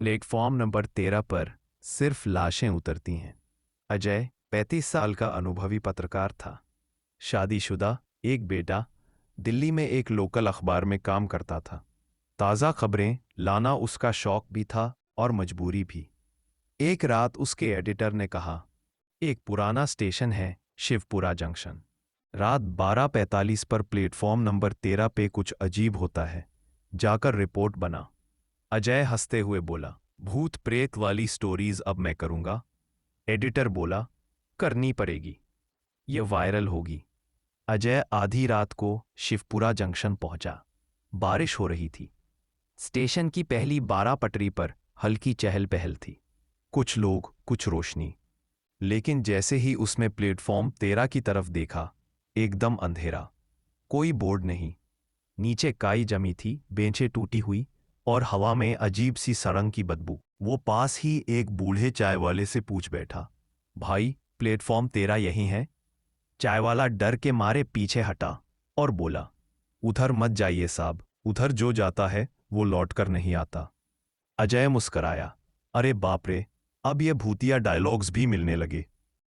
Platform number 13 पर सिर्फ लाशें उतरती हैं। अजय 35 साल का अनुभवी पत्रकार था। शादीशुदा, एक बेटा, दिल्ली में एक लोकल अखबार में काम करता था। ताज़ा खबरें लाना उसका शौक भी था और मजबूरी भी। एक रात उसके एडिटर ने कहा, एक पुराना स्टेशन है, शिवपुरा जंक्शन। रात 12:45 पर प्लेटफॉर्म नंबर 13 पे कुछ अजीब होता है, जाकर रिपोर्ट बना। अजय हंसते हुए बोला, भूत प्रेत वाली स्टोरीज अब मैं करूंगा। एडिटर बोला, करनी पड़ेगी, ये वायरल होगी। अजय आधी रात को शिवपुरा जंक्शन पहुंचा। बारिश हो रही थी। स्टेशन की पहली 12 पटरी पर हल्की चहल पहल थी। कुछ लोग, कुछ रोशनी। लेकिन जैसे ही उसमें प्लेटफॉर्म 13 की तरफ देखा, एकदम अंधेरा। कोई बोर्ड नहीं। नीचे काई जमी थी, बेंचें टूटी हुई और हवा में अजीब सी सड़ंग की बदबू। वो पास ही एक बूढ़े चाय वाले से पूछ बैठा, भाई प्लेटफॉर्म 13 यही है? चाय वाला डर के मारे पीछे हटा और बोला, उधर मत जाइए साहब, उधर जो जाता है वो लौटकर नहीं आता। अजय मुस्कराया, अरे बाप रे, अब ये भूतिया डायलॉग्स भी मिलने लगे।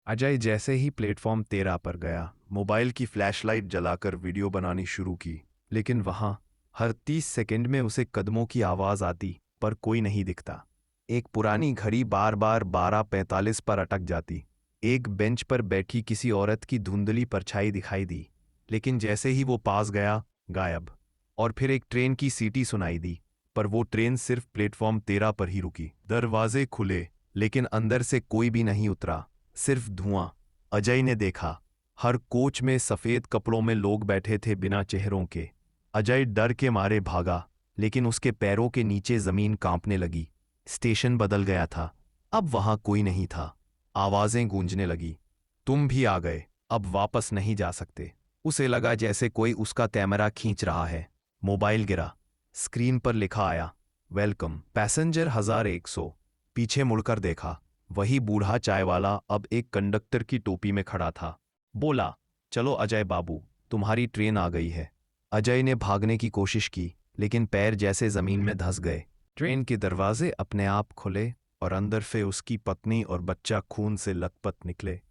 अजय जैसे ही प्लेटफॉर्म 13 पर गया, मोबाइल की फ्लैशलाइट जलाकर वीडियो बनानी शुरू की। लेकिन वहां हर 30 सेकंड में उसे कदमों की आवाज आती, पर कोई नहीं दिखता। एक पुरानी घड़ी बार बार 12:45 पर अटक जाती। एक बेंच पर बैठी किसी औरत की धुंधली परछाई दिखाई दी, लेकिन जैसे ही वो पास गया, गायब। और फिर एक ट्रेन की सीटी सुनाई दी, पर वो ट्रेन सिर्फ प्लेटफॉर्म 13 पर ही रुकी। दरवाजे खुले, लेकिन अंदर से कोई भी नहीं उतरा, सिर्फ धुआं। अजय ने देखा, हर कोच में सफेद कपड़ों में लोग बैठे थे बिना चेहरों के। अजय डर के मारे भागा, लेकिन उसके पैरों के नीचे जमीन कांपने लगी। स्टेशन बदल गया था, अब वहां कोई नहीं था। आवाजें गूंजने लगी, तुम भी आ गए, अब वापस नहीं जा सकते। उसे लगा जैसे कोई उसका कैमरा खींच रहा है। मोबाइल गिरा। स्क्रीन पर लिखा आया, वेलकम पैसेंजर 1100। पीछे मुड़कर देखा, वही बूढ़ा चाय वाला अब एक कंडक्टर की टोपी में खड़ा था। बोला, चलो अजय बाबू, तुम्हारी ट्रेन आ गई है। अजय ने भागने की कोशिश की, लेकिन पैर जैसे जमीन में धंस गए। ट्रेन के दरवाजे अपने आप खुले और अंदर से उसकी पत्नी और बच्चा खून से लथपथ निकले।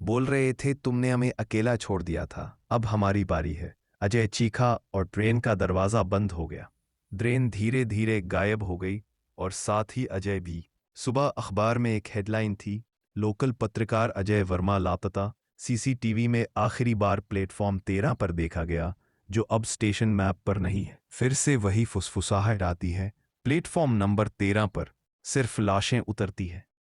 बोल रहे थे, तुमने हमें अकेला छोड़ दिया था, अब हमारी बारी है। अजय चीखा और ट्रेन का दरवाजा बंद हो गया। ट्रेन धीरे धीरे गायब हो गई और साथ ही अजय भी। सुबह अखबार में एक हेडलाइन थी, लोकल पत्रकार अजय वर्मा लापता, सीसीटीवी में आखिरी बार प्लेटफॉर्म 13 पर देखा गया, जो अब स्टेशन मैप पर नहीं है। फिर से वही फुसफुसाहट आती है, प्लेटफॉर्म नंबर 13 पर सिर्फ लाशें उतरती है।